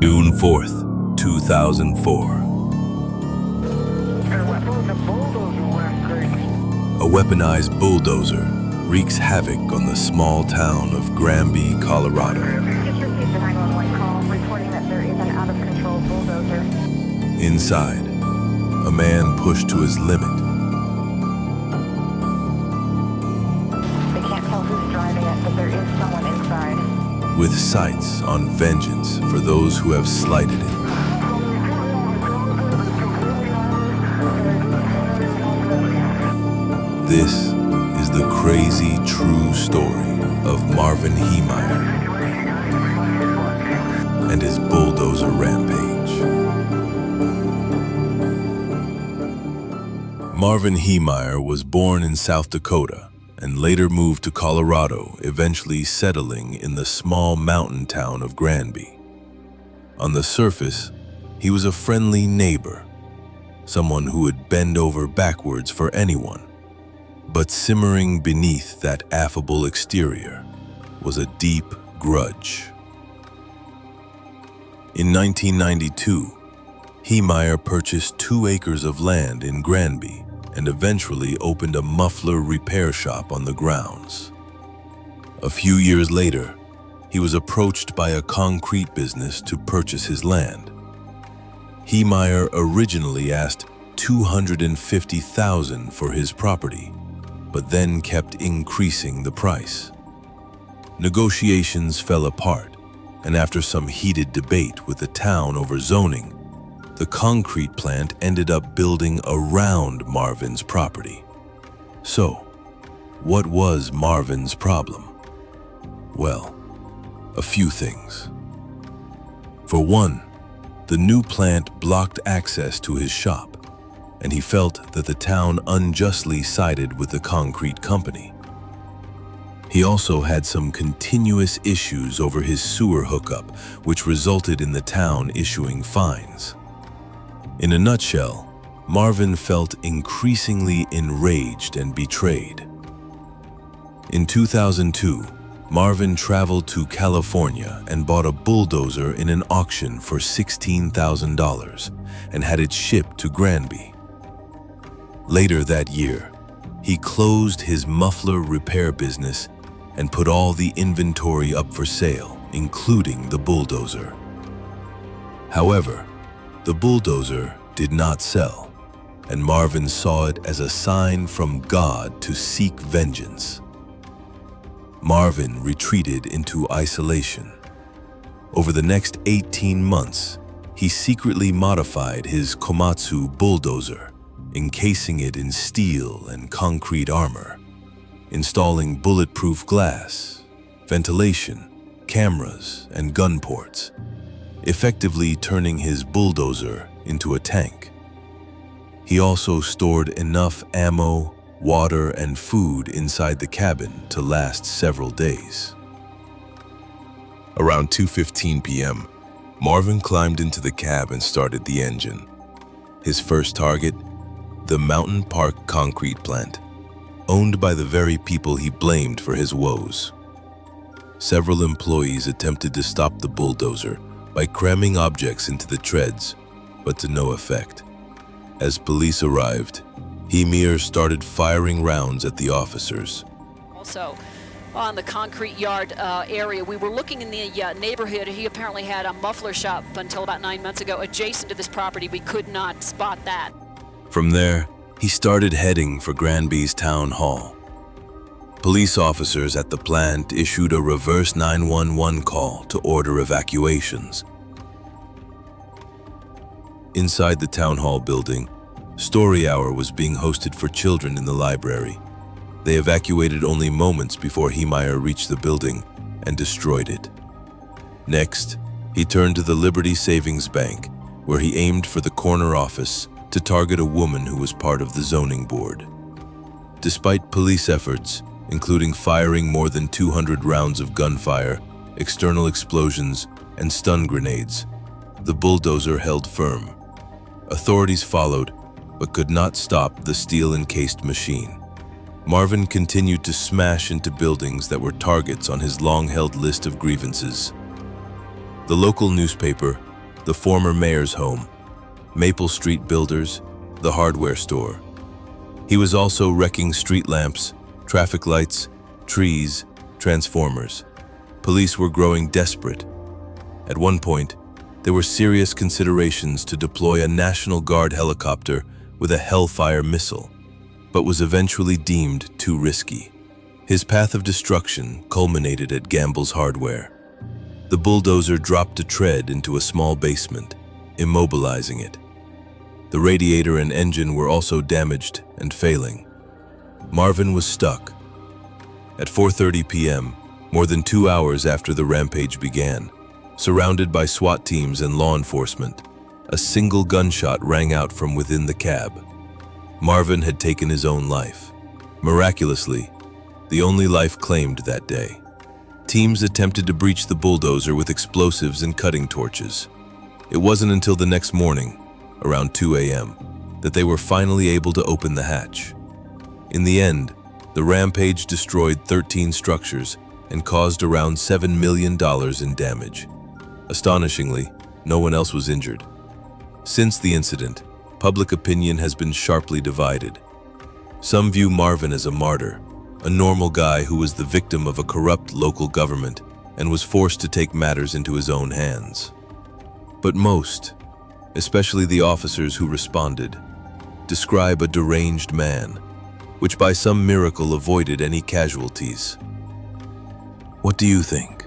June 4th, 2004. A weaponized bulldozer wreaks havoc on the small town of Granby, Colorado. Just received a 911 call reporting that there is an out-of-control bulldozer. Inside, a man pushed to his limit. They can't tell who's driving it, but there is someone inside. With sights on vengeance for those who have slighted it. This is the crazy true story of Marvin Heemeyer and his bulldozer rampage. Marvin Heemeyer was born in South Dakota and later moved to Colorado, eventually settling in the small mountain town of Granby. On the surface, he was a friendly neighbor, someone who would bend over backwards for anyone. But simmering beneath that affable exterior was a deep grudge. In 1992, Heemeyer purchased 2 acres of land in Granby and eventually opened a muffler repair shop on the grounds. A few years later, he was approached by a concrete business to purchase his land. Heemeyer originally asked $250,000 for his property, but then kept increasing the price. Negotiations fell apart, and after some heated debate with the town over zoning, the concrete plant ended up building around Marvin's property. So, what was Marvin's problem? Well, a few things. For one, the new plant blocked access to his shop, and he felt that the town unjustly sided with the concrete company. He also had some continuous issues over his sewer hookup, which resulted in the town issuing fines. In a nutshell, Marvin felt increasingly enraged and betrayed. In 2002, Marvin traveled to California and bought a bulldozer in an auction for $16,000 and had it shipped to Granby. Later that year, he closed his muffler repair business and put all the inventory up for sale, including the bulldozer. However, the bulldozer did not sell, and Marvin saw it as a sign from God to seek vengeance. Marvin retreated into isolation. Over the next 18 months, he secretly modified his Komatsu bulldozer, encasing it in steel and concrete armor, installing bulletproof glass, ventilation, cameras, and gun ports, effectively turning his bulldozer into a tank. He also stored enough ammo, water, and food inside the cabin to last several days. Around 2:15 p.m., Marvin climbed into the cab and started the engine. His first target, the Mountain Park concrete plant, owned by the very people he blamed for his woes. Several employees attempted to stop the bulldozer by cramming objects into the treads, but to no effect. As police arrived, Heemeyer started firing rounds at the officers. Also, on the concrete yard area, we were looking in the neighborhood. He apparently had a muffler shop until about 9 months ago adjacent to this property. We could not spot that. From there, he started heading for Granby's town hall. Police officers at the plant issued a reverse 911 call to order evacuations. Inside the town hall building, Story Hour was being hosted for children in the library. They evacuated only moments before Heemeyer reached the building and destroyed it. Next, he turned to the Liberty Savings Bank, where he aimed for the corner office to target a woman who was part of the zoning board. Despite police efforts, including firing more than 200 rounds of gunfire, external explosions, and stun grenades, the bulldozer held firm. Authorities followed, but could not stop the steel-encased machine. Marvin continued to smash into buildings that were targets on his long-held list of grievances. The local newspaper, the former mayor's home, Maple Street Builders, the hardware store. He was also wrecking street lamps, traffic lights, trees, transformers. Police were growing desperate. At one point, there were serious considerations to deploy a National Guard helicopter with a Hellfire missile, but was eventually deemed too risky. His path of destruction culminated at Gamble's hardware. The bulldozer dropped a tread into a small basement, immobilizing it. The radiator and engine were also damaged and failing. Marvin was stuck. At 4:30 p.m., more than 2 hours after the rampage began, surrounded by SWAT teams and law enforcement, a single gunshot rang out from within the cab. Marvin had taken his own life. Miraculously, the only life claimed that day. Teams attempted to breach the bulldozer with explosives and cutting torches. It wasn't until the next morning, around 2 a.m., that they were finally able to open the hatch. In the end, the rampage destroyed 13 structures and caused around $7 million in damage. Astonishingly, no one else was injured. Since the incident, public opinion has been sharply divided. Some view Marvin as a martyr, a normal guy who was the victim of a corrupt local government and was forced to take matters into his own hands. But most, especially the officers who responded, describe a deranged man, which by some miracle avoided any casualties. What do you think?